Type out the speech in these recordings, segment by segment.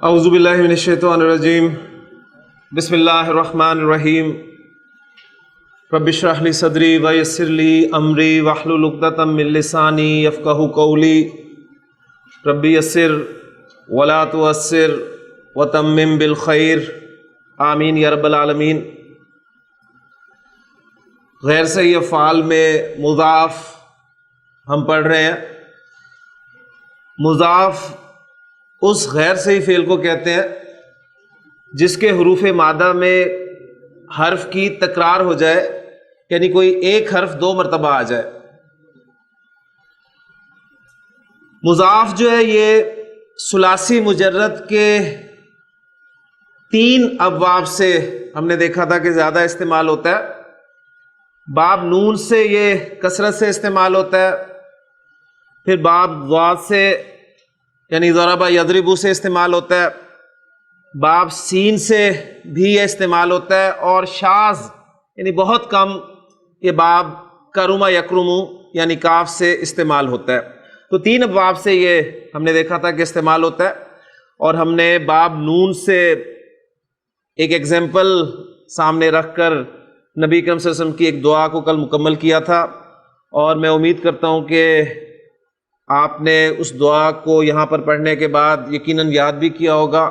اعوذ باللہ من الشیطان الرجیم بسم اللہ الرحمن الرحیم رب اشرح لی صدری ویسر لی امری واحلل عقدۃ من لسانی یفقہوا قولی رب یسر ولا تعسر وتمم بالخیر آمین یا رب العالمین۔ غیر صحیح افعال میں مضاف ہم پڑھ رہے ہیں۔ مضاف اس غیر صحیح فعل کو کہتے ہیں جس کے حروف مادہ میں حرف کی تکرار ہو جائے، یعنی کوئی ایک حرف دو مرتبہ آ جائے۔ مضاف جو ہے یہ ثلاثی مجرد کے 3 ابواب سے ہم نے دیکھا تھا کہ زیادہ استعمال ہوتا ہے۔ باب نون سے یہ کثرت سے استعمال ہوتا ہے، پھر باب ضاد سے یعنی ضربہ یضربو سے استعمال ہوتا ہے، باب سین سے بھی یہ استعمال ہوتا ہے، اور شاذ یعنی بہت کم یہ باب کرما یکرمو یعنی کاف سے استعمال ہوتا ہے۔ تو 3 ابواب سے یہ ہم نے دیکھا تھا کہ استعمال ہوتا ہے، اور ہم نے باب نون سے ایک ایگزامپل سامنے رکھ کر نبی کریم صلی اللہ علیہ وسلم کی ایک دعا کو کل مکمل کیا تھا، اور میں امید کرتا ہوں کہ آپ نے اس دعا کو یہاں پر پڑھنے کے بعد یقیناً یاد بھی کیا ہوگا،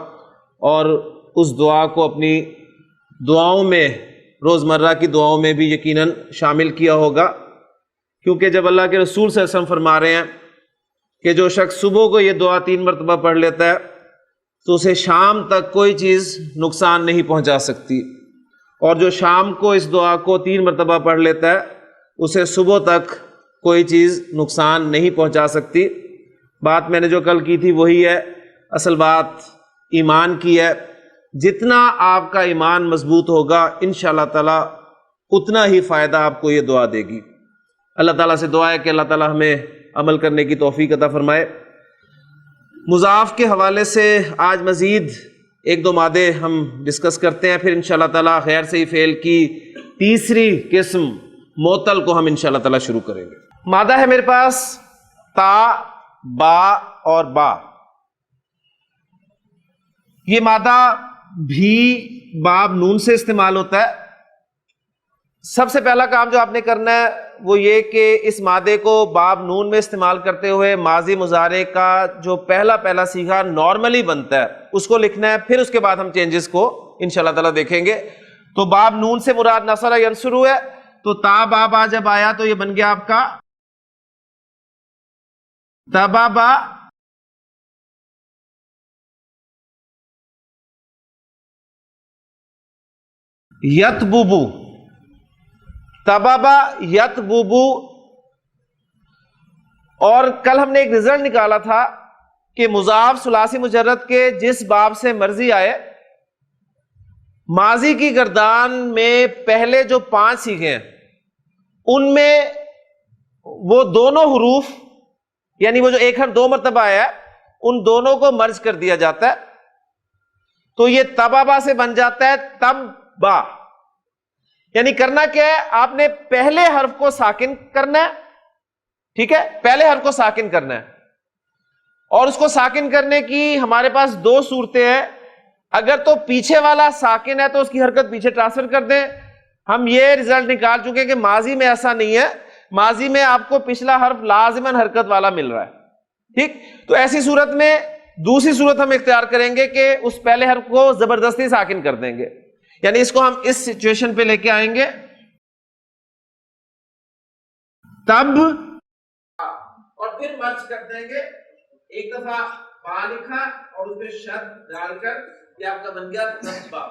اور اس دعا کو اپنی دعاؤں میں، روزمرہ کی دعاؤں میں بھی یقیناً شامل کیا ہوگا، کیونکہ جب اللہ کے رسول صلی اللہ علیہ وسلم فرما رہے ہیں کہ جو شخص صبح کو یہ دعا 3 مرتبہ پڑھ لیتا ہے تو اسے شام تک کوئی چیز نقصان نہیں پہنچا سکتی، اور جو شام کو اس دعا کو 3 مرتبہ پڑھ لیتا ہے اسے صبح تک کوئی چیز نقصان نہیں پہنچا سکتی۔ بات میں نے جو کل کی تھی وہی ہے، اصل بات ایمان کی ہے۔ جتنا آپ کا ایمان مضبوط ہوگا انشاءاللہ تعالی اتنا ہی فائدہ آپ کو یہ دعا دے گی۔ اللہ تعالیٰ سے دعا ہے کہ اللہ تعالیٰ ہمیں عمل کرنے کی توفیق عطا فرمائے۔ مضاف کے حوالے سے آج مزید 1-2 مادے ہم ڈسکس کرتے ہیں، پھر انشاءاللہ تعالیٰ غیر صحیح فعل کی تیسری قسم معطل کو ہم انشاءاللہ تعالیٰ شروع کریں گے۔ مادہ ہے میرے پاس تا، با اور با۔ یہ مادہ بھی باب نون سے استعمال ہوتا ہے۔ سب سے پہلا کام جو آپ نے کرنا ہے وہ یہ کہ اس مادے کو باب نون میں استعمال کرتے ہوئے ماضی مضارع کا جو پہلا صیغہ نارملی بنتا ہے اس کو لکھنا ہے، پھر اس کے بعد ہم چینجز کو انشاءاللہ تعالیٰ دیکھیں گے۔ تو باب نون سے مراد نصر ینصر ہے، تو تا با با جب آیا تو یہ بن گیا آپ کا تبابا، یتبوبو، تبابا یتبوبو۔ اور کل ہم نے ایک رزلٹ نکالا تھا کہ مضاف ثلاثی مجرد کے جس باب سے مرضی آئے، ماضی کی گردان میں پہلے جو 5 صیغے ہیں ان میں وہ دونوں حروف، یعنی وہ جو ایک حرف 2 مرتبہ آیا ہے ان دونوں کو مرج کر دیا جاتا ہے، تو یہ تبابا سے بن جاتا ہے تبا۔ یعنی کرنا کیا ہے، آپ نے پہلے حرف کو ساکن کرنا ہے، ٹھیک ہے، پہلے حرف کو ساکن کرنا ہے، اور اس کو ساکن کرنے کی ہمارے پاس 2 صورتیں ہیں۔ اگر تو پیچھے والا ساکن ہے تو اس کی حرکت پیچھے ٹرانسفر کر دیں۔ ہم یہ رزلٹ نکال چکے ہیں کہ ماضی میں ایسا نہیں ہے، ماضی میں آپ کو پچھلا حرف لازماً حرکت والا مل رہا ہے، ٹھیک۔ تو ایسی صورت میں دوسری صورت ہم اختیار کریں گے کہ اس پہلے حرف کو زبردستی ساکن کر دیں گے، یعنی اس کو ہم اس سچویشن پہ لے کے آئیں گے، تب اور پھر مرج کر دیں گے۔ ایک دفعہ با لکھا اور اس پہ شد ڈال کر یہ آپ کا بن گیا تبا۔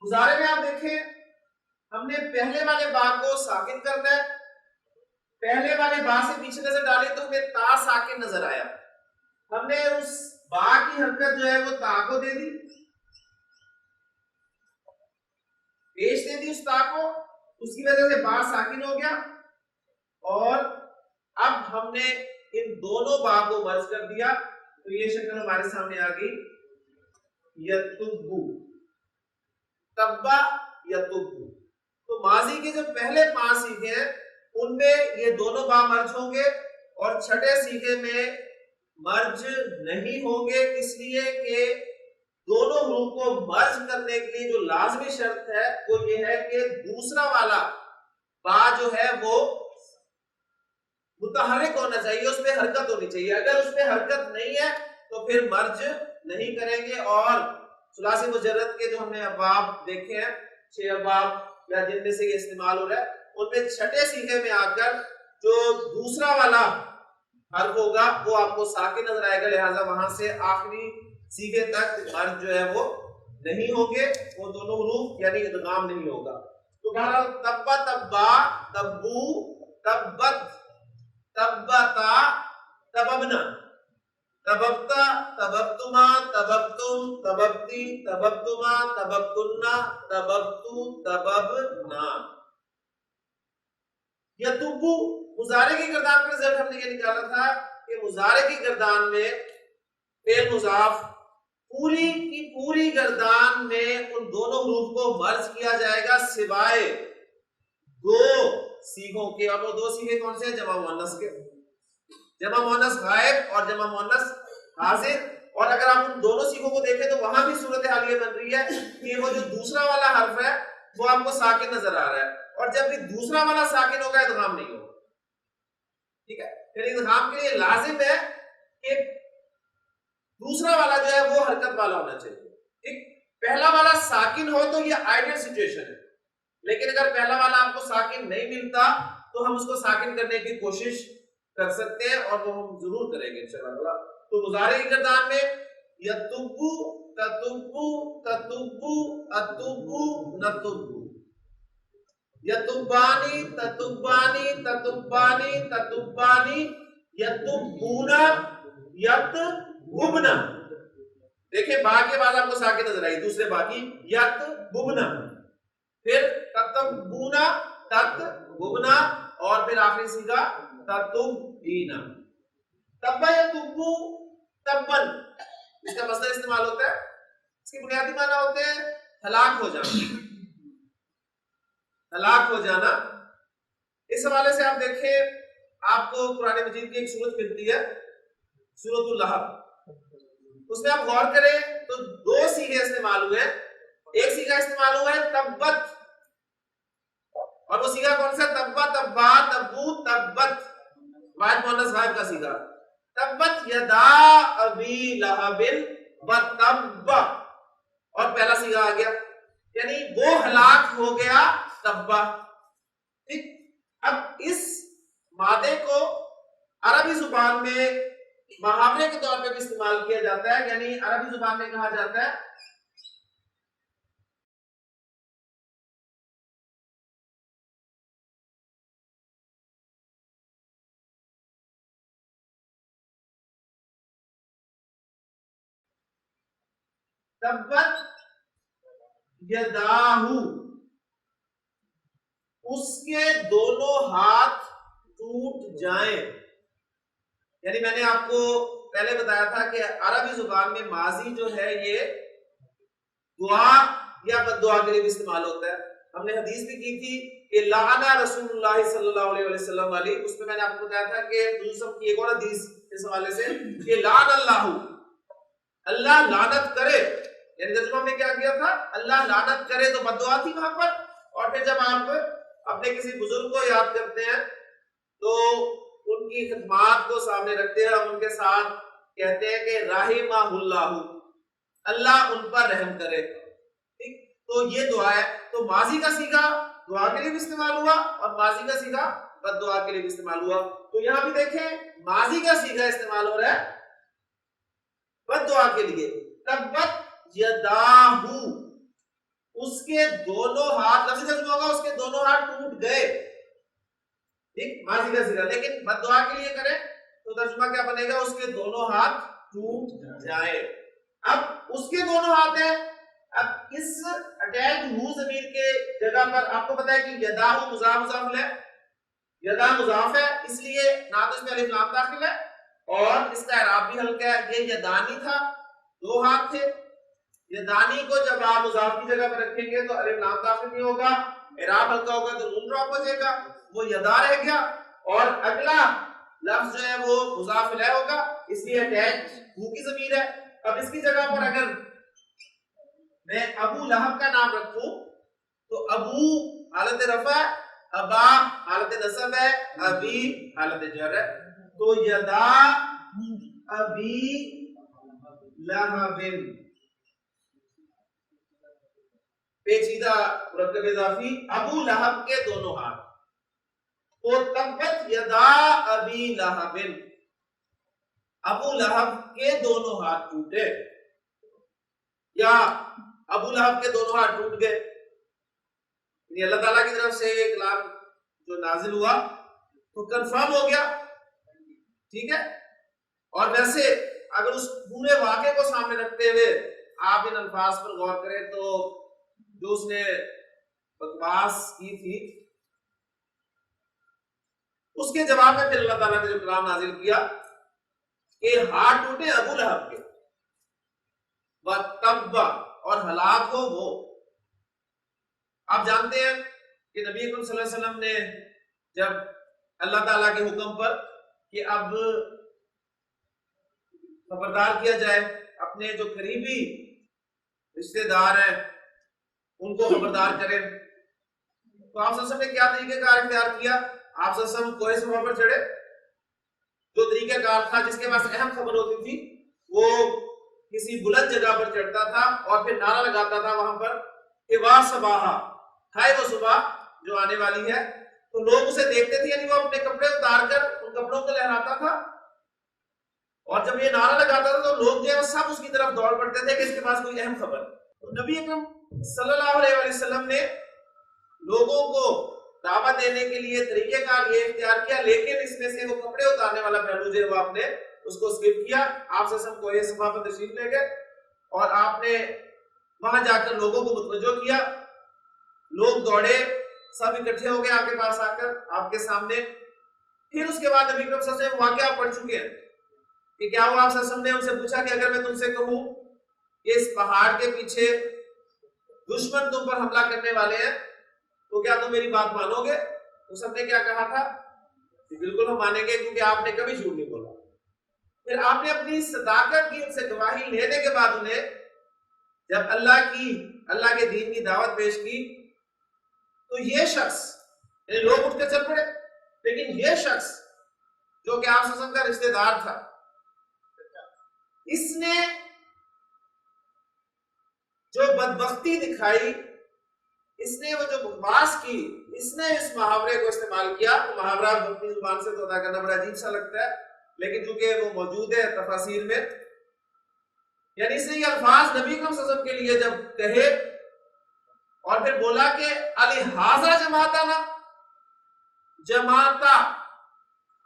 مضارع میں آپ دیکھیں ہم نے پہلے والے با کو ساکن کرنا ہے، پہلے والے با سے پیچھے نظر ڈالیں تو ہمیں تا ساکن نظر آیا، ہم نے اس با کی حرکت جو ہے وہ تا کو دے دی، پیش دے دی اس تا کو، اس کی وجہ سے با ساکن ہو گیا، اور اب ہم نے ان دونوں با کو مرج کر دیا تو یہ شکل ہمارے سامنے آ گئی یتبو، تبا یتبو۔ تو ماضی کے جو پہلے 5 صیغے ہیں ان میں یہ دونوں با مرج ہوں گے، اور چھٹے صیغے میں مرج نہیں ہوں گے، اس لیے کہ دونوں حروف کو مرج کرنے کے لیے جو لازمی شرط ہے وہ یہ ہے کہ دوسرا والا با جو ہے وہ متحرک ہونا چاہیے، اس پہ حرکت ہونی چاہیے. اگر اس پہ حرکت نہیں ہے تو پھر مرج نہیں کریں گے. اور ثلاثی مجرد کے جو ہم نے ابواب دیکھے ہیں، 6 ابواب یا جن میں سے یہ استعمال ہو رہا ہے، ان میں چھٹے صیغے میں آ کر جو دوسرا والا حرف ہوگا وہ آپ کو ساکن نظر آئے گا، لہٰذا وہاں سے آخری صیغے تک مرج جو ہے وہ نہیں ہوگے، وہ دونوں حروف یعنی ادغام نہیں ہوگا. تو بہرحال تبا تبا تبو تبت تبتا تببنا تببتا تببتما تببتم تببتی تببتما تببتنا تببتو تببنا. یتوبو مضارع کی گردان کا رزلٹ ہم نے یہ نکالا تھا کہ مضارع کی گردان میں فعل مضاف پوری کی پوری گردان میں ان دونوں حروف کو مرج کیا جائے گا سوائے 2 صیغوں کے. اور وہ 2 صیغے کون سے ہیں؟ جمع مؤنث کے، جمع مؤنث غائب اور جمع مؤنث حاضر. اور اگر آپ ان دونوں صیغوں کو دیکھیں تو وہاں بھی صورتحال یہ بن رہی ہے کہ وہ جو دوسرا والا حرف ہے وہ آپ کو ساکن نظر آ رہا ہے، اور جب بھی دوسرا والا ساکن ہوگا ادغام نہیں ہوگا. ٹھیک ہے، پھر ادغام کے لیے لازم ہے کہ دوسرا والا جو ہے وہ حرکت والا ہونا چاہیے. ٹھیک، پہلا والا ساکن ہو تو یہ آئیڈیل سچویشن ہے، لیکن اگر پہلا والا آپ کو ساکن نہیں ملتا تو ہم اس کو ساکن کرنے کی کوشش کر سکتے ہیں، اور وہ ہم ضرور کریں گے انشاءاللہ. تو مضارع کی گردان میں یتبو تتبو تتبو اتبو نتبو، یتبانی تتبانی تتبانی تتبانی یتبونا یتبوبنا. دیکھیں با کے بعد آپ کو ساکن نظر آئی، دوسرے با کی یتبوبنا، پھر تتبونا تتبوبنا، اور پھر آخری صیغہ تتبینا. تبا یتبو تبن، اس کا مصدر استعمال ہوتا ہے، اس کی بنیادی معنی ہوتے ہیں ہلاک ہو جانا، ہلاک ہو جانا. اس حوالے سے آپ دیکھیں، آپ کو قرآن مجید کی ایک سورت ملتی ہے سورۃ اللہب، اس میں آپ غور کریں تو 2 صیغے استعمال ہوئے ہیں. ایک صیغہ استعمال ہوا ہے تبت، اور وہ صیغہ کون سا؟ تبا تبا تبو تبت، واحد مؤنث غائب کا صیغہ. تبت یدا ابی لہب وتب، اور پہلا صیغہ آ گیا، یعنی وہ ہلاک ہو گیا تبا. ٹھیک، اب اس مادے کو عربی زبان میں محاورے کے طور پہ بھی استعمال کیا جاتا ہے، یعنی عربی زبان میں کہا جاتا ہے تبت یداہو، اس کے دونوں ہاتھ ٹوٹ جائیں. یعنی میں نے آپ کو پہلے بتایا تھا کہ عربی زبان میں ماضی جو ہے یہ دعا یا بد دعا کے لیے بھی استعمال ہوتا ہے. ہم نے حدیث بھی کی تھی کہ لعنا رسول اللہ صلی اللہ علیہ وسلم والی، اس میں نے آپ کو بتایا تھا کہ دوسروں کی ایک اور حدیث اس حوالے سے کہ لعن اللہ، اللہ لعنت کرے، یعنی ترجمہ میں کیا کیا تھا؟ اللہ لعنت کرے، تو بد دعا تھی وہاں پر. اور پھر جب آپ اپنے کسی بزرگ کو یاد کرتے ہیں تو ان کی خدمات کو سامنے رکھتے ہیں اور ان کے ساتھ کہتے ہیں کہ رحمہ اللہ، اللہ ان پر رحم کرے. ٹھیک، تو یہ دعا ہے. تو ماضی کا صیغہ دعا کے لیے بھی استعمال ہوا اور ماضی کا صیغہ بد دعا کے لیے بھی استعمال ہوا. تو یہاں بھی دیکھیں ماضی کا صیغہ استعمال ہو رہا ہے بد دعا کے لیے. تبت یداہو، اس کے دونوں ہاتھ، لفظی ترجمہ ہوگا اس کے دونوں ہاتھ ٹوٹ گئے. ٹھیک، ماضی کا صیغہ، لیکن بد دعا کے لیے کریں تو ترجمہ کیا بنے گا؟ اس کے دونوں ہاتھ ٹوٹ جائے. اب اس کے دونوں ہاتھ ہیں، اب اس اٹیچ ہو ضمیر کے جگہ پر آپ کو پتا ہے کہ یداہو مضاف مضاف ہے، یدا مضاف ہے، اس لیے نہ تو اس میں الف لام داخل ہے اور اس کا اعراب بھی ہلکا ہے. یہ یدانی تھا، 2 ہاتھ تھے. یدانی کو جب آپ مضاف کی جگہ پر رکھیں گے تو الف لام داخل نہیں ہوگا، اعراب ہلکا ہوگا تو نون ڈراپ ہو جائے گا، وہ یدا رہ گیا. اور اگلا لفظ جو ہے وہ مضاف الیہ ہوگا، اس لیے اٹیچ منہ کی ضمیر ہے. اب اس کی جگہ پر اگر میں ابو لہب کا نام رکھوں تو ابو حالت رفع، ابا حالت نصب ہے، ابی حالت جر ہے. تو یدا ابی لہب، پیچیدہ مرکب اضافی، ابو لہب کے دونوں ہاتھ. تو تبت یدا ابی لہب، ابو لہب کے دونوں ہاتھ ٹوٹے، یا ابو لہب کے دونوں ہاتھ ٹوٹ گئے. یعنی اللہ تعالیٰ کی طرف سے یہ کلام جو نازل ہوا تو کنفرم ہو گیا. ٹھیک ہے. اور ویسے اگر اس پورے واقعے کو سامنے رکھتے ہوئے آپ ان الفاظ پر غور کریں تو جو اس نے بکواس کی تھی اس کے جواب میں پھر اللہ تعالیٰ نے جو کلام نازل کیا کہ ہاتھ ٹوٹے ابو لہب کے، وَتَبَّ، اور ہلاک ہو وہ. آپ جانتے ہیں کہ نبی اکرم صلی اللہ علیہ وسلم نے جب اللہ تعالیٰ کے حکم پر کہ اب خبردار کیا جائے اپنے جو قریبی رشتہ دار ہیں ان کو خبردار کریں، تو آپ صلی اللہ علیہ وسلم نے کیا طریقہ کار اختیار کیا؟ آپ صلی اللہ علیہ وسلم کوہ صفا پر چڑھے. جو طریقہ کار تھا جس کے پاس اہم خبر ہوتی تھی وہ کسی بلند جگہ پر چڑھتا تھا اور پھر نعرہ لگاتا تھا وہاں پر کہ واہ صباحا، ہائے وہ صبح جو آنے والی ہے. تو لوگ اسے دیکھتے تھے، یعنی وہ اپنے کپڑے اتار کر ان کپڑوں کو لہراتا تھا اور جب یہ نعرہ لگاتا تھا تو لوگ جو ہے سب اس کی طرف دوڑ پڑتے تھے کہ اس کے پاس کوئی اہم خبر. تو نبی اکرم صلی اللہ علیہ وسلم نے لوگوں کو دعوت دینے کے لیے طریقہ کار یہ اختیار کیا، لیکن اس میں سے وہ کپڑے اتارنے والا پہلو جو ہے وہ آپ نے اس کو اسکپ کیا. آپ سے سب کوہ صفا پر تشریف لے گئے اور آپ نے وہاں جا کر لوگوں کو متوجہ کیا. لوگ دوڑے، سب اکٹھے ہو گئے آپ کے پاس آ کر آپ کے سامنے. پھر اس کے بعد نبی اکرم صلی اللہ علیہ وسلم واقعہ پڑھ چکے ہیں کہ کیا ہوا. آپ صلی اللہ علیہ وسلم نے ان سے پوچھا کہ اگر میں تم سے کہوں کہ اس پہاڑ کے پیچھے دشمن تم پر حملہ کرنے والے ہیں تو کیا تم میری بات مانو گے؟ تو سب نے کیا کہا تھا کہ بالکل ہم مانیں گے، کیونکہ آپ نے کبھی جھوٹ نہیں بولا. پھر آپ نے اپنی صداقت کی ان سے گواہی لینے کے بعد انہیں جب اللہ کے دین کی دعوت پیش کی تو یہ شخص، یعنی لوگ اٹھ کے چل پڑے، لیکن یہ شخص جو کہ آپ کا رشتہ دار تھا، اس نے جو بدبختی دکھائی، اس نے وہ جو بکواس کی، اس نے اس محاورے کو استعمال کیا. تو محاورہ اپنی زبان سے تو ادا کرنا بڑا عجیب سا لگتا ہے، لیکن چونکہ وہ موجود ہے تفاسیر میں، یعنی اس نے یہ الفاظ نبی اکرم صلی اللہ علیہ وسلم کے لیے جب کہے اور پھر بولا کہ الہٰذا جماعتنا، جماعتا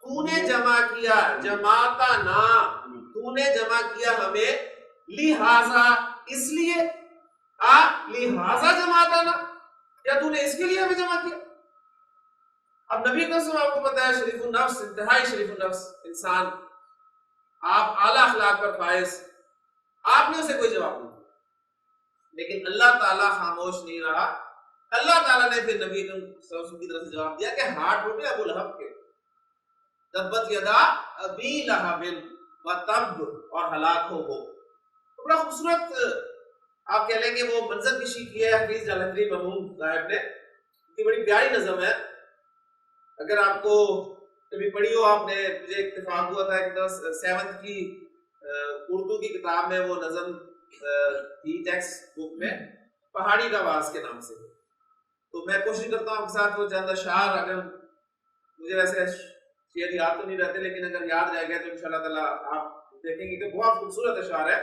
تو نے جمع کیا، جماعتنا تو نے جمع کیا ہمیں، لہٰذا اس لیے، لہٰذا جماعتنا، کیا تو نے اس کے لیے ہمیں جمع کیا؟ اب نبی صلی اللہ علیہ وسلم آپ کو پتا ہے شریف النفس، انتہائی شریف النفس انسان، آپ اعلیٰ اخلاق پر فائز، آپ نے اسے کوئی جواب نہیں دیا. لیکن اللہ تعالیٰ خاموش نہیں رہا. اللہ تعالیٰ نے پھر نبی صلی اللہ علیہ وسلم کی طرف سے جواب دیا کہ ہاتھ ٹوٹے ابو لہب کے، تبت یدا ابی لہب وتب، اور ہلاک ہو وہ. بڑا خوبصورت آپ کہہ لیں کہ وہ منظر کشی کی ہے حفیظ جالندھری محمود صاحب نے، کی بڑی پیاری نظم ہے. اگر آپ کو کبھی پڑھی ہو آپ نے، مجھے اتفاق ہوا تھا کہ 7th کی اردو کی کتاب میں وہ نظم تھی ٹیکسٹ بک میں، پہاڑی کا آواز کے نام سے. تو میں کوشش کرتا ہوں آپ کے ساتھ وہ چند اشعار، اگر مجھے ویسے شعر یاد تو نہیں رہتے لیکن اگر یاد رہ گئے تو انشاءاللہ تعالیٰ آپ دیکھیں گے کہ بہت خوبصورت اشعار ہے.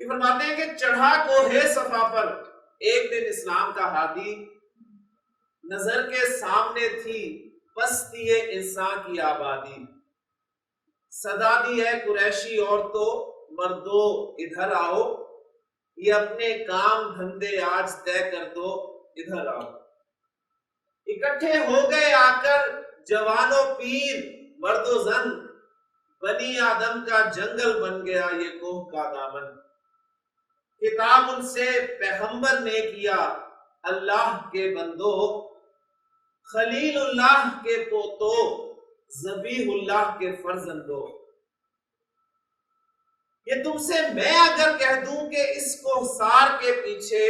یہ فرماتے ہیں کہ چڑھا کوہ صفا پر ایک دن اسلام کا ہادی، نظر کے سامنے تھی بستی انسان کی آبادی. صدا دی ہے قریشی عورتوں مردو ادھر آؤ، یہ اپنے کام دھندے آج طے کر دو ادھر آؤ. اکٹھے ہو گئے آ کر جوان و پیر مرد و زن، بنی آدم کا جنگل بن گیا یہ کوہ کا دامن. خطاب ان سے پیغمبر نے کیا اللہ کے بندو، خلیل اللہ کے پوتو ذبیح اللہ کے فرزندو، یہ تم سے میں اگر کہہ دوں کہ اس کوثر کے پیچھے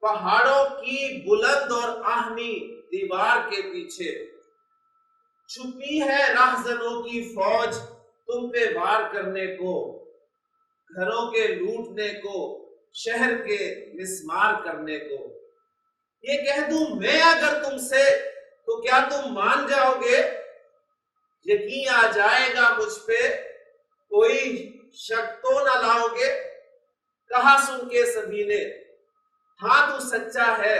پہاڑوں کی بلند اور آہنی دیوار کے پیچھے چھپی ہے راہزنوں کی فوج تم پہ وار کرنے کو، گھروں کے لوٹنے کو، شہر کے مسمار کرنے کو، یہ کہہ دوں میں اگر تم سے تو کیا تم مان جاؤ گے؟ یقین آ جائے گا مجھ پہ، کوئی شک تو نہ لاؤ گے؟ کہا سن کے سبھی نے ہاں تو سچا ہے،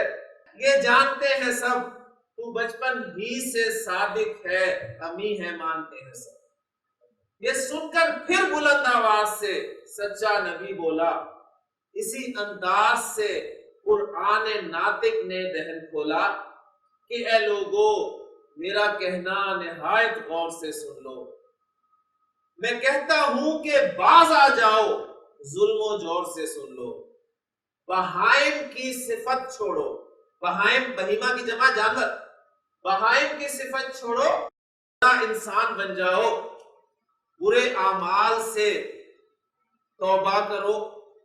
یہ جانتے ہیں سب تو بچپن ہی سے صادق ہے، ہم ہی ہیں مانتے ہیں سب۔ یہ سن کر پھر بلند آواز سے سچا نبی بولا، اسی انداز سے قرآن ناطق نے دہن کھولا کہ اے لوگو میرا کہنا نہایت غور سے سن لو، میں کہتا ہوں کہ باز آ جاؤ، ظلم و جور سے سن لو، بہائم کی صفت چھوڑو، بہائم بہیمہ کی جمع جانور، بہائم کی صفت چھوڑو، انسان بن جاؤ، برے اعمال سے توبہ کرو،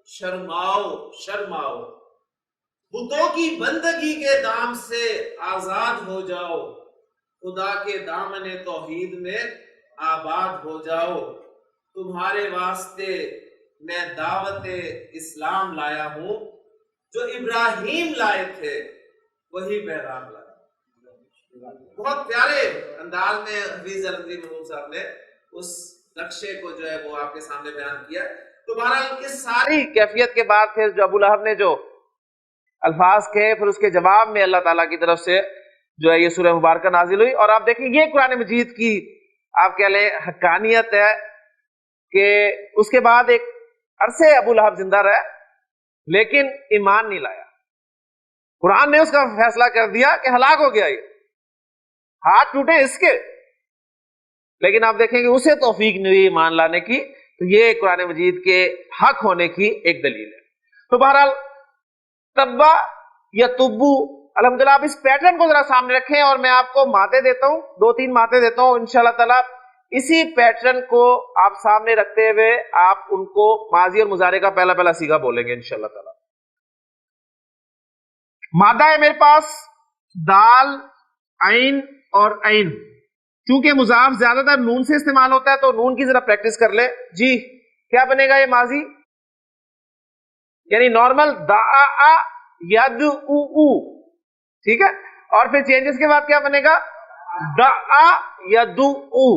شرماؤ شرماؤ، بتوں کی بندگی کے دام سے آزاد ہو جاؤ، خدا کے دامن توحید میں آباد ہو جاؤ، تمہارے واسطے میں دعوت اسلام لایا ہوں، جو ابراہیم لائے تھے وہی پیغام لایا۔ بہت پیارے انداز میں حفیظ الندی محمود صاحب نے اس نقشے کو جو ہے وہ آپ کے سامنے بیان کیا۔ تو بہرحال اس ساری کیفیت کے بعد پھر جو ابو لہب نے جو الفاظ کہے، پھر اس کے جواب میں اللہ تعالیٰ کی طرف سے جو ہے یہ سورہ مبارکہ نازل ہوئی، اور آپ دیکھیں یہ قرآن مجید کی آپ کہہ لیں حقانیت ہے کہ اس کے بعد ایک عرصے ابو لہب زندہ رہا لیکن ایمان نہیں لایا، قرآن نے اس کا فیصلہ کر دیا کہ ہلاک ہو گیا، یہ ہاتھ ٹوٹے اس کے، لیکن آپ دیکھیں کہ اسے توفیق نہیں ہوئی ایمان لانے کی، تو یہ قرآن مجید کے حق ہونے کی ایک دلیل ہے۔ تو بہرحال تبا یا تبو، الحمدللہ آپ اس پیٹرن کو ذرا سامنے رکھیں، اور میں آپ کو مادے دیتا ہوں، 2-3 مادے دیتا ہوں انشاءاللہ تعالیٰ، اسی پیٹرن کو آپ سامنے رکھتے ہوئے آپ ان کو ماضی اور مضارع کا پہلا پہلا صیغہ بولیں گے انشاءاللہ تعالیٰ۔ مادہ ہے میرے پاس دال، عین اور عین، چونکہ مضاف زیادہ تر نون سے استعمال ہوتا ہے تو نون کی ذرا پریکٹس کر لیں جی۔ کیا بنے گا یہ ماضی؟ یعنی نارمل دعا یدعو، ٹھیک ہے، اور پھر چینجز کے بعد کیا بنے گا؟ دعا یدعو،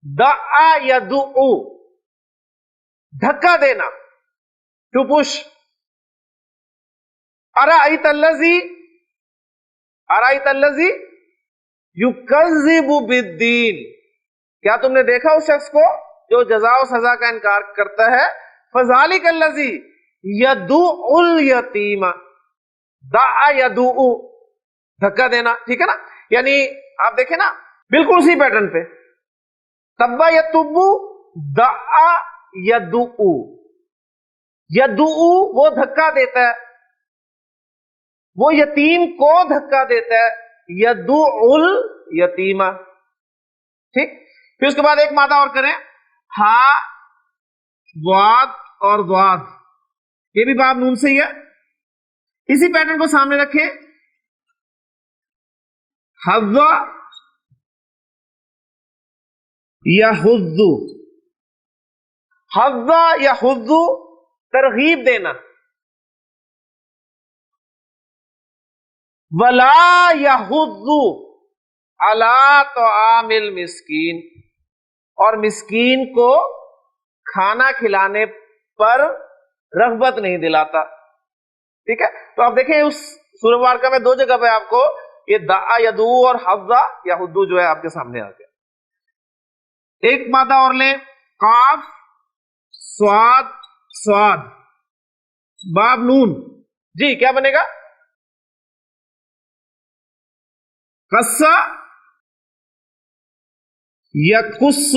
دعا یدعو، دھکا دینا، ٹو پش۔ ارأیت الذی، ارأیت الذی یکذب بالدین، کیا تم نے دیکھا اس شخص کو جو جزا و سزا کا انکار کرتا ہے؟ فذالک الذی یدعو الیتیم، دعا یدعو، دھکا دینا، ٹھیک ہے نا، یعنی آپ دیکھیں نا بالکل اسی پیٹرن پہ، تبا یتبو، دعا یدعو، یدعو وہ دھکا دیتا ہے، وہ یتیم کو دھکا دیتا ہے، یدعو الیتیم، ٹھیک۔ پھر اس کے بعد ایک مادہ اور کریں، ہا، ضاد اور ضاد، یہ بھی باب نون سے ہی ہے، اسی پیٹرن کو سامنے رکھیں، حظ یحظ، حظ یحظ ترغیب دینا، ولا یحض علی طعام المسکین، اور مسکین کو کھانا کھلانے پر رغبت نہیں دلاتا، ٹھیک ہے۔ تو آپ دیکھیں اس سورہ مبارکہ میں 2 جگہ پہ آپ کو یہ دعا یدعو اور حظ یحض جو ہے آپ کے سامنے آ گیا۔ ایک مادہ اور لیں، قاف صاد صاد باب نون، جی کیا بنے گا؟ قصہ یقص،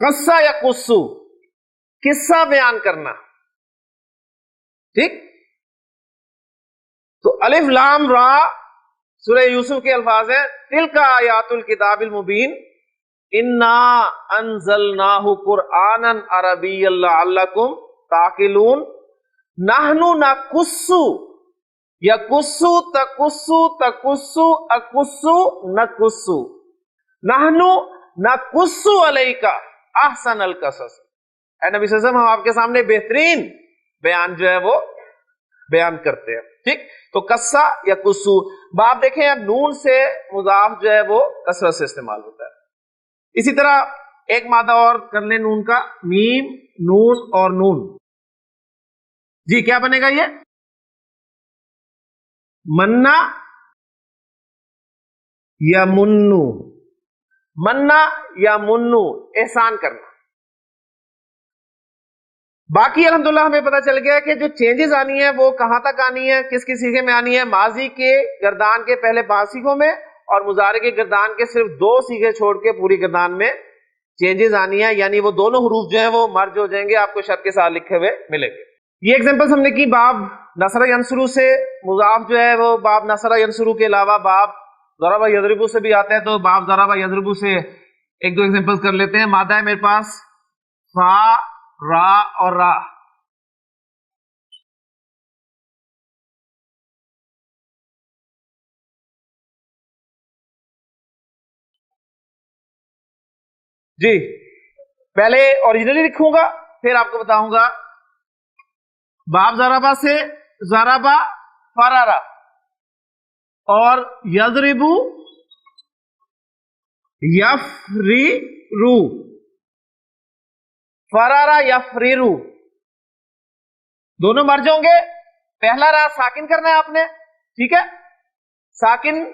قصہ یقص، قصہ بیان کرنا، ٹھیک۔ تو الف لام را سورہ یوسف کے الفاظ ہیں تلک آیات الکتاب المبین انا انزلناہ قرآنا عربیا لعلکم تعقلون نحن نقص یقص تقص تقص اقص نقص نحن نقص علیک احسن القصص. اے نبی صلی اللہ علیہ وسلم ہم آپ کے سامنے بہترین بیان جو ہے وہ بیان کرتے ہیں. ٹھیک, تو قصہ یا قصو باب دیکھیں اب نون سے مضاف جو ہے وہ کثرت سے استعمال ہوتا ہے. اسی طرح ایک مادہ اور کر لیں نون کا, میم نون اور نون. جی کیا بنے گا یہ؟ منا یا منو, منا یا منو احسان کرنا. باقی الحمدللہ ہمیں پتا چل گیا کہ جو چینجز آنی ہے وہ کہاں تک آنی ہے, کس کس سیغے میں آنی ہے. ماضی کے گردان کے پہلے 5 سیغوں میں اور مضارع کے گردان کے صرف 2 سیغے چھوڑ کے پوری گردان میں چینجز آنی ہے, یعنی وہ دونوں حروف جو ہیں وہ مرج ہو جائیں گے, آپ کو شرط کے ساتھ لکھے ہوئے ملیں گے. یہ ایگزامپلس ہم نے کی باب نصر ینصرو سے. مضاف جو ہے وہ باب نصر ینصرو کے علاوہ باب ضرب یضرب سے بھی آتا ہے, تو باب ضرب یضرب سے ایک دو ایگزامپلس کر لیتے ہیں. مادہ ہے میرے پاس فا را اور را. جی پہلے اوریجنلی لکھوں گا پھر آپ کو بتاؤں گا. باب ضربہ سے ضربہ فرارا اور یضربو یفریرو, فرارا یفریرو دونوں مرج ہوں گے. پہلا را ساکن کرنا ہے آپ نے, ٹھیک ہے, ساکن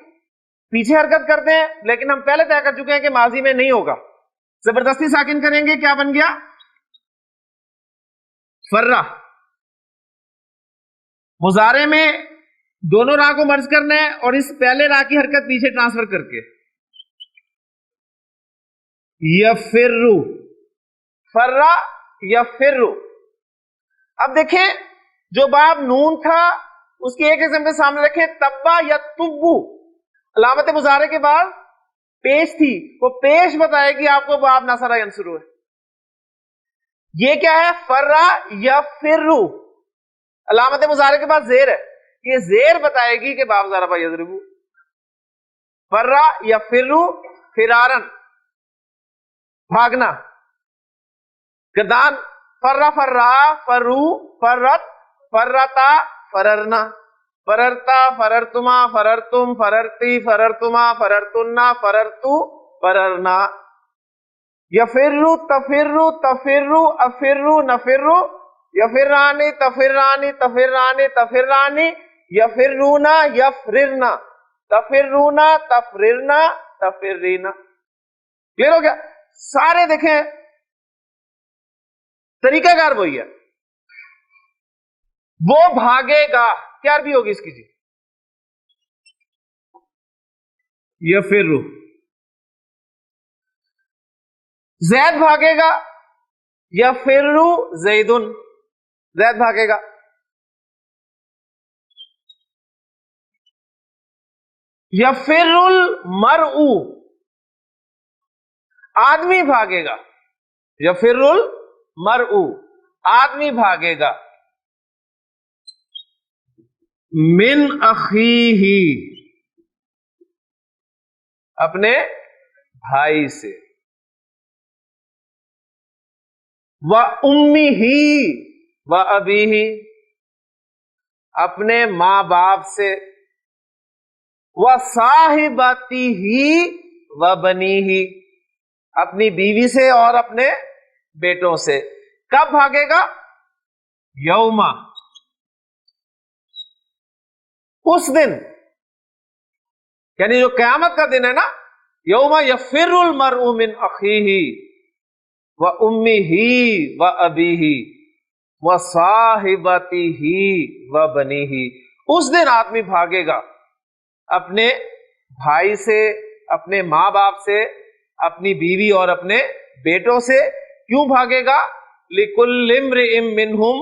پیچھے حرکت کرتے ہیں لیکن ہم پہلے طے کر چکے ہیں کہ ماضی میں نہیں ہوگا. زبردستی ساکن کریں گے, کیا بن گیا؟ فرا. مضارع میں دونوں راہ کو مرج کرنا ہے اور اس پہلے راہ کی حرکت پیچھے ٹرانسفر کر کے یفرو, فرا یفرو. اب دیکھیں جو باب نون تھا اس کی ایک ایگزامپل سامنے رکھیں, تبا یا تبو. علامت مضارع کے بعد پیش تھی, وہ پیش بتائے گی آپ کو باب نصر ینصرو ہے. یہ کیا ہے؟ فرا یفرو. علامت مضارع کے بعد زیر ہے, یہ زیر بتائے گی کہ باب ضرب یضرب. فرا یفرو فرارن بھاگنا. گردان فرا فرا فرو فرت فرتا فررنا فررتا فررتما فررتم فررتی فررتما فررتنا فررتو فررنا. یفرو تفرو تفرو افرو نفرو یفرانی تفرانی تفرانی تفرانی یفرونا یفررنا تفرونا تفررنا تفرینا. کلیئر ہو گیا؟ سارے دیکھیں طریقہ کار وہی ہے. وہ بھاگے گا, کیا عربی ہوگی اس کی؟ جی یفرو. زید بھاگے گا, یفرو زیدن, زید بھاگے گا. یفر المرء, آدمی بھاگے گا. یفر المرء, آدمی بھاگے گا. من اخیہ, اپنے بھائی سے. وَأُمِّهِ وَأَبِيهِ, اپنے ماں باپ سے. وَصَاحِبَتِهِ وَبَنِيهِ, اپنی بیوی سے اور اپنے بیٹوں سے. کب بھاگے گا؟ یوما, اس دن, یعنی جو قیامت کا دن ہے نا. یوما یفر المرء من اخیہ وَأُمِّهِ وَأَبِيهِ وَصَاحِبَتِهِ وَبَنِيهِ, اس دن آدمی بھاگے گا اپنے بھائی سے, اپنے ماں باپ سے, اپنی بیوی اور اپنے بیٹوں سے. کیوں بھاگے گا؟ لِكُلِّ امْرِئٍ مِّنْهُمْ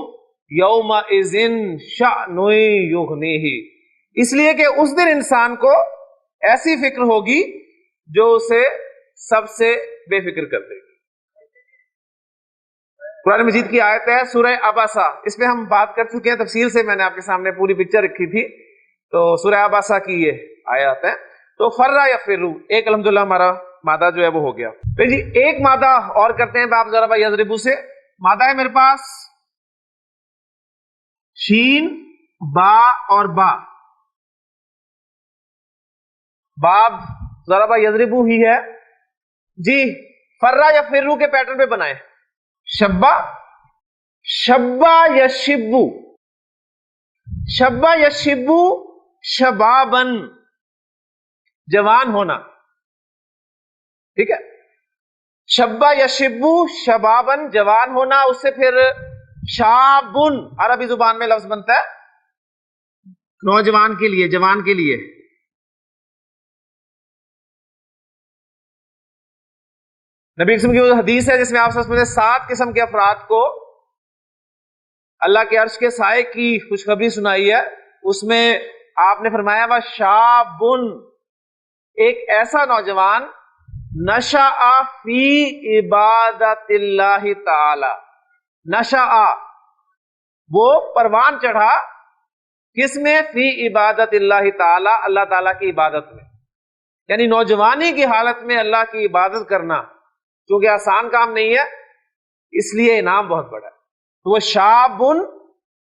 يَوْمَئِذٍ شَأْنٌ يُغْنِيهِ, اس لیے کہ اس دن انسان کو ایسی فکر ہوگی جو اسے سب سے بے فکر کر دے گی. قرآن مجید کی آیت ہے سورہ عباسہ، اس پہ ہم بات کر چکے ہیں تفصیل سے، میں نے آپ کے سامنے پوری پکچر رکھی تھی. تو سورہ عباسہ کی یہ آیات ہے. تو فرّا یفرّو، ایک الحمدللہ ہمارا مادہ جو ہے وہ ہو گیا. پھر جی ایک مادہ اور کرتے ہیں باب ضرب یضرب سے. مادہ ہے میرے پاس شین با اور با. باب ضرب یضرب ہی ہے جی. فرّا یفرّو کے پیٹرن پہ بنائیں. شبا، شبا یشبو، شبا یشبو شبابن، جوان ہونا. ٹھیک ہے، شبا یشبو شبابن، جوان ہونا. اس سے پھر شابن عربی زبان میں لفظ بنتا ہے نوجوان کے لیے، جوان کے لیے. نبی قسم کی وہ حدیث ہے جس میں آپ سمجھتے 7 قسم کے افراد کو اللہ کے عرش کے سائے کی خوشخبری سنائی ہے. اس میں آپ نے فرمایا وہ شابن، ایک ایسا نوجوان نشأ فی عبادت اللہ تعالی. نشأ، وہ پروان چڑھا کس میں؟ فی عبادت اللہ تعالی، اللہ تعالیٰ کی عبادت میں. یعنی نوجوانی کی حالت میں اللہ کی عبادت کرنا چونکہ آسان کام نہیں ہے، اس لیے انعام بہت بڑا ہے. تو وہ شابن،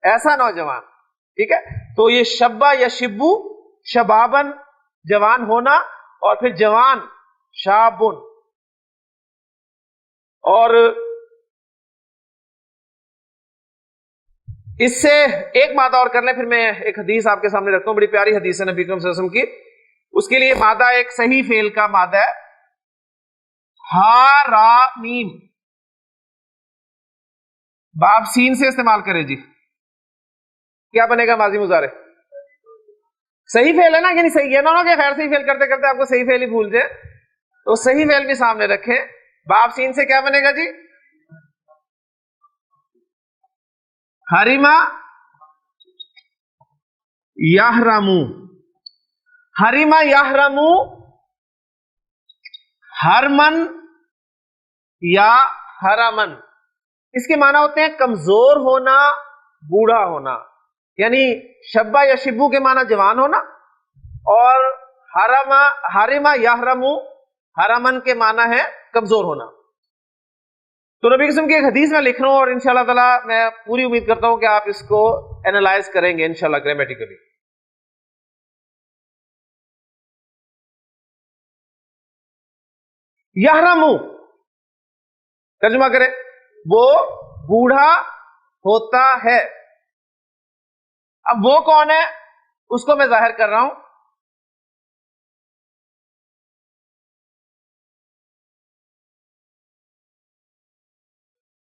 ایسا نوجوان. ٹھیک ہے، تو یہ شبا یا شبو، شبابن جوان ہونا، اور پھر جوان شابن. اور اس سے ایک مادہ اور کر لیں، پھر میں ایک حدیث آپ کے سامنے رکھتا ہوں، بڑی پیاری حدیث ہے نبی اکرم صلی اللہ علیہ وسلم کی. اس کے لیے مادہ ایک صحیح فعل کا مادہ ہے ہا را میم. باب سین سے استعمال کرے جی. کیا بنے گا؟ ماضی مضارع. صحیح فعل ہے نا، یعنی صحیح ہے نا کہ خیر صحیح فعل کرتے کرتے آپ کو صحیح فعل ہی بھول جائے. تو صحیح فعل بھی سامنے رکھیں. باب سین سے کیا بنے گا جی؟ حریما یحرمو. حریما یحرمو، حرمن یا حرمن. اس کے معنی ہوتے ہیں کمزور ہونا، بوڑھا ہونا. یعنی شبا یا شبو کے معنی جوان ہونا، اور حرما یحرمو حرمن کے معنی ہے کمزور ہونا. تو نبی قسم کی ایک حدیث میں لکھ رہا ہوں، اور انشاءاللہ تعالی میں پوری امید کرتا ہوں کہ آپ اس کو اینالائز کریں گے انشاءاللہ گرامیٹیکلی. یحرمو ترجمہ کریں، وہ بوڑھا ہوتا ہے. اب وہ کون ہے اس کو میں ظاہر کر رہا ہوں.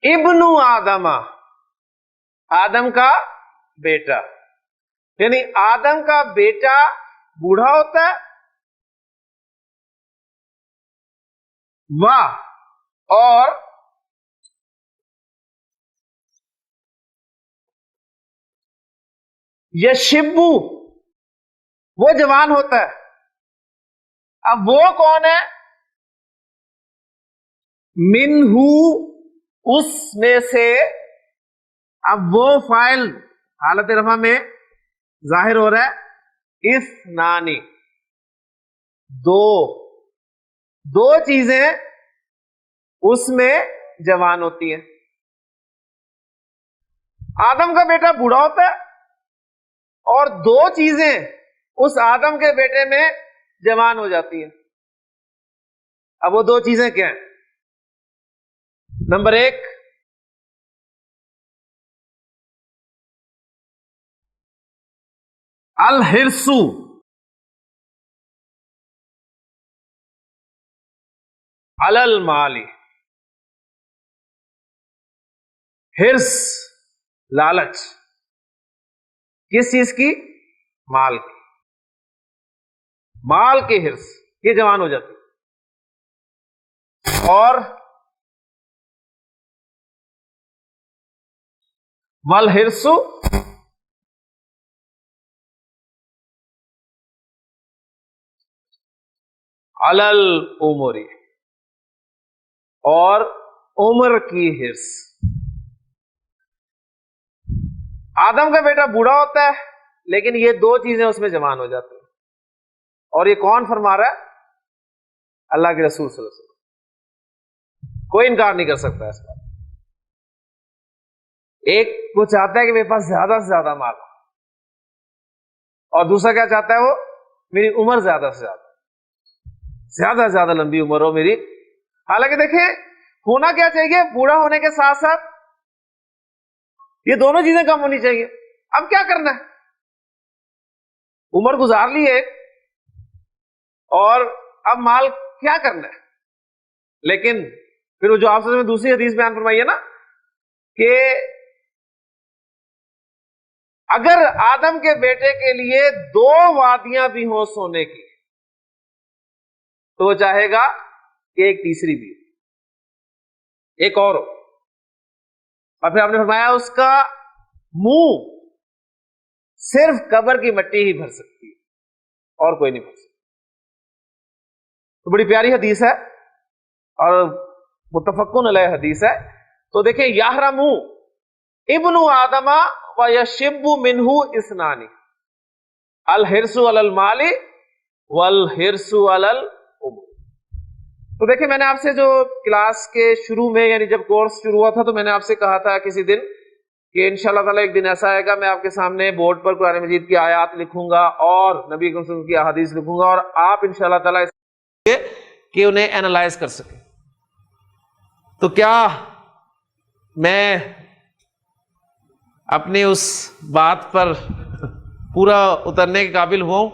ابن آدم، آدم کا بیٹا. یعنی آدم کا بیٹا بوڑھا ہوتا ہے، واہ، اور یشبو وہ جوان ہوتا ہے. اب وہ کون ہے؟ منہو، اس میں سے. اب وہ فاعل حالت رفع میں ظاہر ہو رہا ہے اثنانی، دو چیزیں اس میں جوان ہوتی ہیں. آدم کا بیٹا بوڑھا ہوتا ہے، اور 2 چیزیں اس آدم کے بیٹے میں جوان ہو جاتی ہیں. اب وہ 2 چیزیں کیا ہیں؟ نمبر 1، الحرص، علی المال. حرص، لالچ، کس چیز کی؟ مال کی. مال کے حرص، یہ جوان ہو جاتی. اور والحرص علی العمر، اور عمر کی حرص. آدم کا بیٹا بوڑھا ہوتا ہے لیکن یہ دو چیزیں اس میں جوان ہو جاتی ہیں. اور یہ کون فرما رہا ہے؟ اللہ کے رسول صلی اللہ علیہ وسلم. کوئی انکار نہیں کر سکتا اس بات. ایک وہ چاہتا ہے کہ میرے پاس زیادہ سے زیادہ مال ہو، اور دوسرا کیا چاہتا ہے؟ وہ میری عمر زیادہ سے زیادہ زیادہ لمبی عمر ہو میری. حالانکہ دیکھیں ہونا کیا چاہیے، بوڑھا ہونے کے ساتھ ساتھ یہ دونوں چیزیں کم ہونی چاہیے. اب کیا کرنا ہے؟ عمر گزار لی ایک، اور اب مال کیا کرنا ہے؟ لیکن پھر وہ جو آپ سے دوسری حدیث بیان فرمائی ہے نا کہ اگر آدم کے بیٹے کے لیے دو وادیاں بھی ہوں سونے کی تو وہ چاہے گا کہ ایک تیسری بھی، ایک اور ہو. اور پھر آپ نے فرمایا اس کا منہ صرف قبر کی مٹی ہی بھر سکتی ہے اور کوئی نہیں بھر سکتی. تو بڑی پیاری حدیث ہے اور متفقن علیہ حدیث ہے. تو دیکھیں یحرم ابن آدم و یشب منہ اثنان، الحرص علی المال والحرص علی العمر. تو دیکھیں میں نے آپ سے جو کلاس کے شروع میں یعنی جب کورس شروع ہوا تھا تو میں نے آپ سے کہا تھا کسی دن کہ انشاءاللہ تعالیٰ ایک دن ایسا آئے گا میں آپ کے سامنے بورڈ پر قرآن مجید کی آیات لکھوں گا اور نبی اکرم صلی اللہ علیہ وسلم کی احادیث لکھوں گا، اور آپ انشاءاللہ تعالیٰ کہ انہیں اینالائز کر سکیں. تو کیا میں اپنی اس بات پر پورا اترنے کے قابل ہوں؟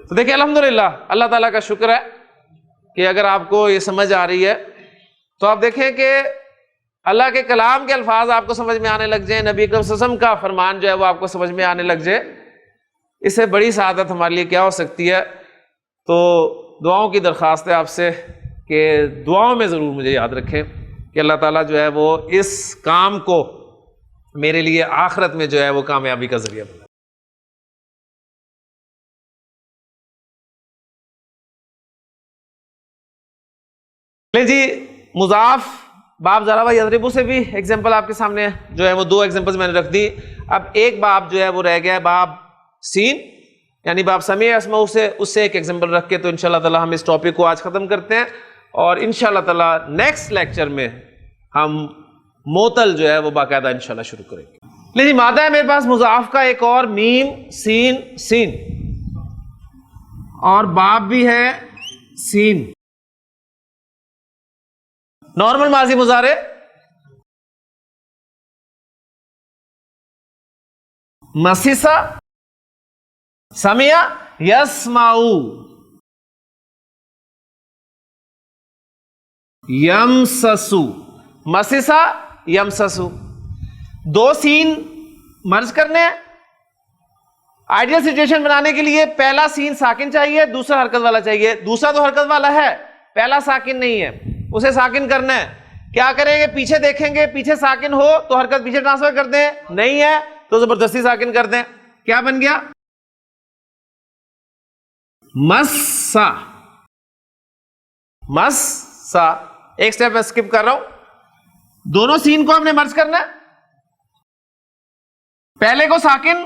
تو دیکھیں الحمدللہ اللہ تعالیٰ کا شکر ہے کہ اگر آپ کو یہ سمجھ آ رہی ہے تو آپ دیکھیں کہ اللہ کے کلام کے الفاظ آپ کو سمجھ میں آنے لگ جائیں، نبی اکرم صلی اللہ علیہ وسلم کا فرمان جو ہے وہ آپ کو سمجھ میں آنے لگ جائے، اس سے بڑی سعادت ہمارے لیے کیا ہو سکتی ہے. تو دعاؤں کی درخواست ہے آپ سے کہ دعاؤں میں ضرور مجھے یاد رکھیں کہ اللہ تعالیٰ جو ہے وہ اس کام کو میرے لیے آخرت میں جو ہے وہ کامیابی کا ذریعہ بنا. لیں جی مضاف باب ضرب یضرب سے بھی ایگزامپل آپ کے سامنے جو ہے وہ دو ایگزامپلز میں نے رکھ دی. اب ایک باب جو ہے وہ رہ گیا ہے باب سین یعنی باب سمیع اسماء سے، اس سے ایک ایگزامپل رکھ کے تو انشاءاللہ تعالی ہم اس ٹاپک کو آج ختم کرتے ہیں اور انشاءاللہ تعالی نیکسٹ لیکچر میں ہم معطل جو ہے وہ باقاعدہ انشاءاللہ شروع کریں گے. لیکن مادہ ہے میرے پاس مضاف کا ایک اور میم سین سین، اور باب بھی ہے سین. نارمل ماضی مضارع مسیسا سمیا یسمعو یمسسو، مسیسا یمسسو، دو سین مرج کرنے ہیں. آئیڈیل سچویشن بنانے کے لیے پہلا سین ساکن چاہیے، دوسرا حرکت والا چاہیے. دوسرا تو حرکت والا ہے، پہلا ساکن نہیں ہے، اسے ساکن کرنا ہے. کیا کریں گے؟ پیچھے دیکھیں گے، پیچھے ساکن ہو تو حرکت پیچھے ٹرانسفر کر دیں، نہیں ہے تو زبردستی ساکن کر دیں. کیا بن گیا؟ مسا مسا. ایک سٹیپ میں سکپ کر رہا ہوں. دونوں سین کو ہم نے مرج کرنا ہے. پہلے کو ساکن،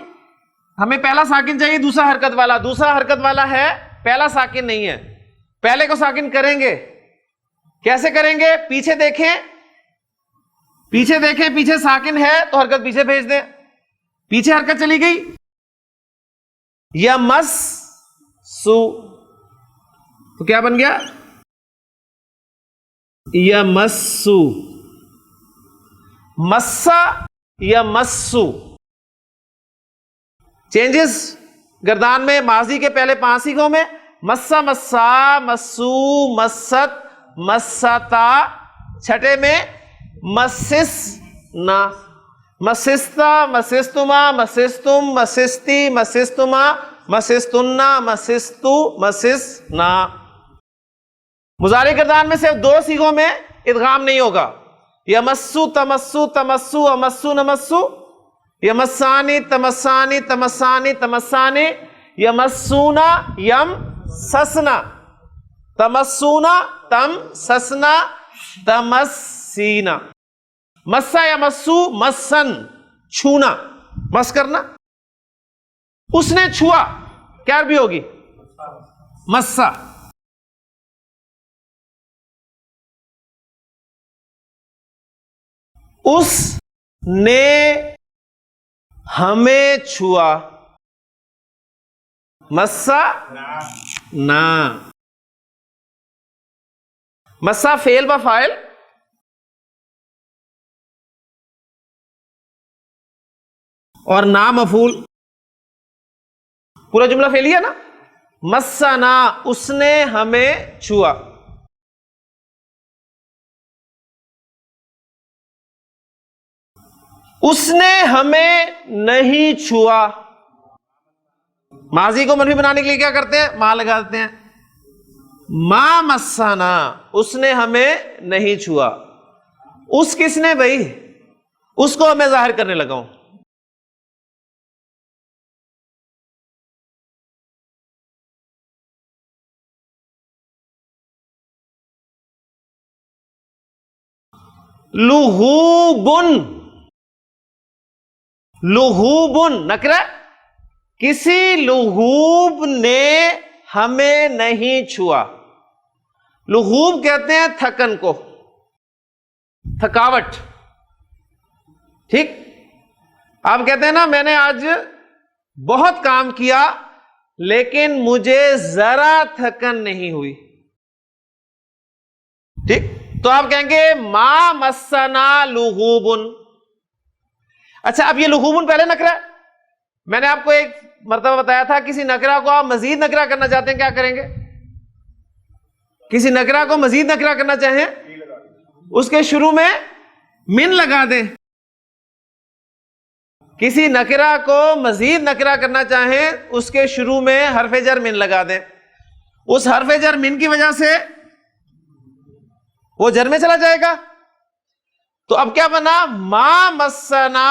ہمیں پہلا ساکن چاہیے، دوسرا حرکت والا. دوسرا حرکت والا ہے، پہلا ساکن نہیں ہے. پہلے کو ساکن کریں گے، کیسے کریں گے؟ پیچھے دیکھیں، پیچھے دیکھیں، پیچھے ساکن ہے تو حرکت پیچھے بھیج دیں. پیچھے حرکت چلی گئی، یا مس سو تو کیا بن گیا؟ یا مسو. مسا یا مسو. چینجز گردان میں ماضی کے پہلے 5 سیغوں میں مسا مسا مسو مست مستا. چھٹے میں مسس نا مسستا مسستما مسستم مسستی مسستما مسستنا مسستو مسسنا. مضارع گردان میں صرف 2 سیغوں میں ادغام نہیں ہوگا. یمسو تمسو تمسو امسو نمسو، یمسانی تمسانی تمسانی تمسانی، یمسونا یم سسنا. تمسونا، تمسسنا، تمسینا. مسا یا مسو، مسن چھونا، مس کرنا. اس نے چھوا کیا عربی ہوگی؟ مسا. اس نے ہمیں چھوا، مسا نا. مسا فعل و فاعل، اور نا مفعول. پورا جملہ فعلی ہے نا. مسنا، اس نے ہمیں چھوا. اس نے ہمیں نہیں چھوا. ماضی کو منفی بنانے کے لیے کیا کرتے ہیں؟ ما لگا دیتے ہیں. ما مسنا، اس نے ہمیں نہیں چھوا. اس کس نے بھائی؟ اس کو میں ظاہر کرنے لگا ہوں. لہوبن، لہوبن نکرہ، کسی لہوب نے ہمیں نہیں چھوا. لہوب کہتے ہیں تھکن کو، تھکاوٹ. ٹھیک، آپ کہتے ہیں نا میں نے آج بہت کام کیا لیکن مجھے ذرا تھکن نہیں ہوئی. ٹھیک، تو آپ کہیں گے ما مسنا لغوبن. اچھا، اب یہ لغوبن پہلے نکرہ ہے. میں نے آپ کو ایک مرتبہ بتایا تھا کسی نکرہ کو آپ مزید نکرہ کرنا چاہتے ہیں کیا کریں گے؟ کسی نکرہ کو مزید نکرہ کرنا چاہیں اس کے شروع میں من لگا دیں. کسی نکرہ کو مزید نکرہ کرنا چاہیں اس کے شروع میں حرف جر من لگا دیں. اس حرف جر من کی وجہ سے وہ جر میں چلا جائے گا. تو اب کیا بنا؟ ما مسنا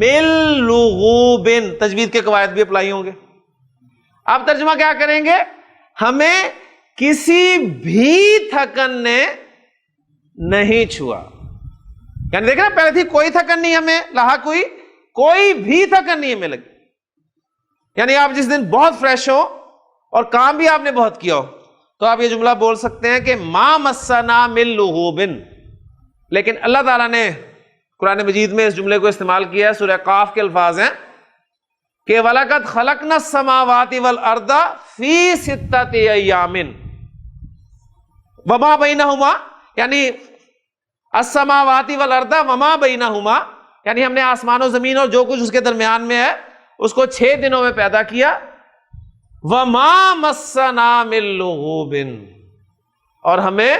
من لغوب. تجوید کے قواعد بھی اپلائی ہوں گے. آپ ترجمہ کیا کریں گے؟ ہمیں کسی بھی تھکن نے نہیں چھوا. یعنی دیکھ رہے پہلے تھی کوئی تھکن نہیں ہمیں لاحق ہوئی، کوئی بھی تھکن نہیں ہمیں لگی. یعنی آپ جس دن بہت فریش ہو اور کام بھی آپ نے بہت کیا ہو تو آپ یہ جملہ بول سکتے ہیں کہ ما مسنا من لغوب. لیکن اللہ تعالیٰ نے قرآن مجید میں اس جملے کو استعمال کیا ہے. سورہ قاف کے الفاظ ہیں کہ وَلَقَدْ خَلَقْنَا السَّمَاوَاتِ وَالْأَرْضَ فِي سِتَّةِ أَيَّامٍ وَمَا بَيْنَهُمَا، یعنی السَّمَاوَاتِ وَالْأَرْضَ وَمَا بَيْنَهُمَا، یعنی ہم نے آسمان و زمین اور جو کچھ اس کے درمیان میں ہے اس کو 6 دنوں میں پیدا کیا. وَمَا مَسَّنَا مِن لُغُوبٍ، اور ہمیں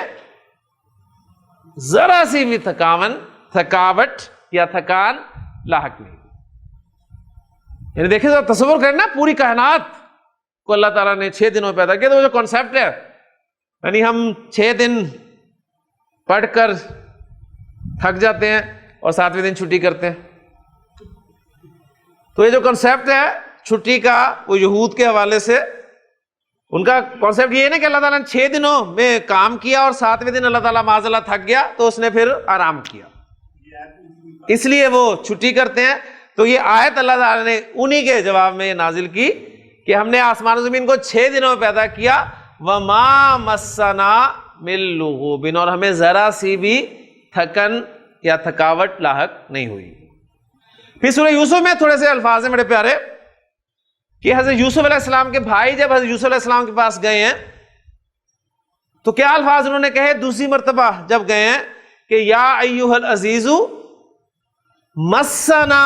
ذرا سی بھی تھکاوٹ یا تھکان لاحق نہیں. یعنی دیکھیں ذرا تصور کرنا، پوری کائنات کو اللہ تعالیٰ نے 6 دنوں میں پیدا کیا. تو وہ جو کانسیپٹ ہے یعنی ہم 6 دن پڑھ کر تھک جاتے ہیں اور 7ویں دن چھٹی کرتے ہیں. تو یہ جو کانسیپٹ ہے چھٹی کا وہ یہود کے حوالے سے ان کا کانسیپٹ یہ ہے نا کہ اللہ تعالیٰ نے 6 دنوں میں کام کیا اور 7ویں دن اللہ تعالیٰ معاذ اللہ تھک گیا تو اس نے پھر آرام کیا، اس لیے وہ چھٹی کرتے ہیں. تو یہ آیت اللہ تعالیٰ نے انہی کے جواب میں یہ نازل کی کہ ہم نے آسمان و زمین کو 6 دنوں میں پیدا کیا. وَمَا مَسَّنَا مِن لُغُوبٍ، اور ہمیں ذرا سی بھی تھکن یا تھکاوٹ لاحق نہیں ہوئی. پھر سورہ یوسف میں تھوڑے سے الفاظ ہیں بڑے پیارے کہ حضرت یوسف علیہ السلام کے بھائی جب حضرت یوسف علیہ السلام کے پاس گئے ہیں تو کیا الفاظ انہوں نے کہے دوسری مرتبہ جب گئے ہیں کہ یا ایھا العزیز مسنا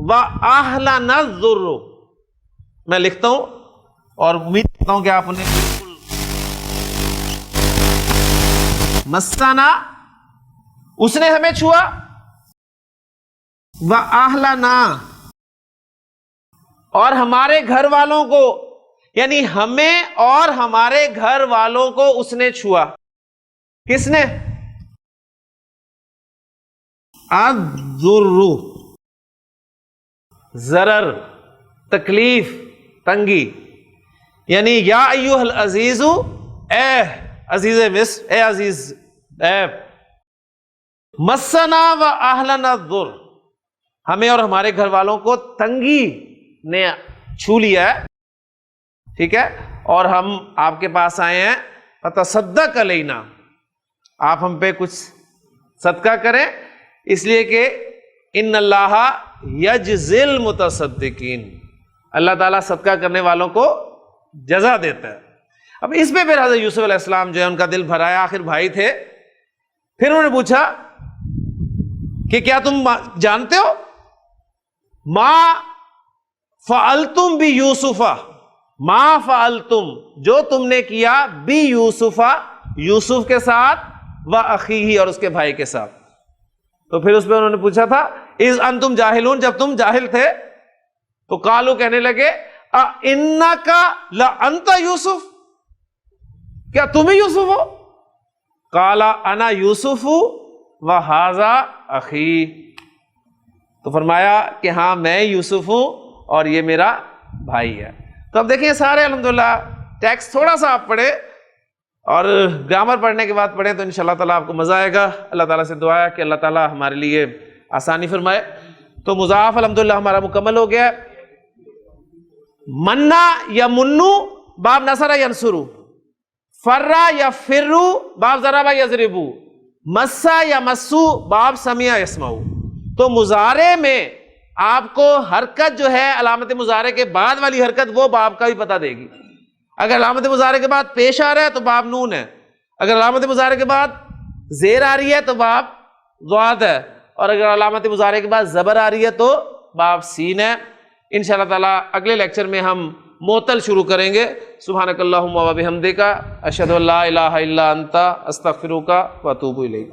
واہلنا الضر. میں لکھتا ہوں اور امید کرتا ہوں کہ آپ انہیں بالکل مسنا، اس نے ہمیں چھوا، واہلنا، اور ہمارے گھر والوں کو، یعنی ہمیں اور ہمارے گھر والوں کو اس نے چھوا. کس نے؟ الضر، ضرر، تکلیف، تنگی. یعنی یا ایھا العزیز، اے عزیز مصر، اے عزیز، اے مسنا و اہلنا الضر، ہمیں اور ہمارے گھر والوں کو تنگی نے چھو لیا ہے، ٹھیک ہے، اور ہم آپ کے پاس آئے ہیں، فتصدق علینا، آپ ہم پہ کچھ صدقہ کریں، اس لیے کہ ان اللہ یجزی المتصدقین، اللہ تعالیٰ صدقہ کرنے والوں کو جزا دیتا ہے۔ اب اس پہ پھر حضرت یوسف علیہ السلام جو ہے ان کا دل بھرایا، آخر بھائی تھے، پھر انہوں نے پوچھا کہ کیا تم جانتے ہو ما فعلتم بی یوسفا، ما فعلتم، جو تم نے کیا، بی یوسفا، یوسف کے ساتھ، و اخیہ، اور اس کے بھائی کے ساتھ۔ تو پھر اس پہ انہوں نے پوچھا تھا اذ انتم جاہلون، جب تم جاہل تھے، تو قالو، کہنے لگے، انک لانت یوسف، کیا تم ہی یوسف ہو؟ قال انا یوسف وہذا اخی، تو فرمایا کہ ہاں میں یوسف ہوں اور یہ میرا بھائی ہے۔ تو اب دیکھیں سارے الحمدللہ ٹیکسٹ تھوڑا سا آپ پڑھیں اور گرامر پڑھنے کے بعد پڑھیں تو انشاءاللہ تعالیٰ آپ کو مزہ آئے گا۔ اللہ تعالیٰ سے دعا ہے کہ اللہ تعالیٰ ہمارے لیے آسانی فرمائے۔ تو مضاف الحمدللہ ہمارا مکمل ہو گیا ہے۔ منا یا منو باب نصر ینصرو، فرا یا فرو باب ضربا یضربو، مسا یا مسو باب سمع یسمعو۔ تو مضارع میں آپ کو حرکت جو ہے علامت مضارع کے بعد والی حرکت، وہ باب کا بھی پتہ دے گی۔ اگر علامت مضارع کے بعد پیش آ رہا ہے تو باب نون ہے، اگر علامت مضارع کے بعد زیر آ رہی ہے تو باب ضاد ہے، اور اگر علامت مضارع کے بعد زبر آ رہی ہے تو باب سین ہے۔ انشاءاللہ تعالیٰ اگلے لیکچر میں ہم معطل شروع کریں گے۔ سبحانک اللہم و بحمدک، اشہد ان لا الہ الا انت، استغفرک و اتوب الیک۔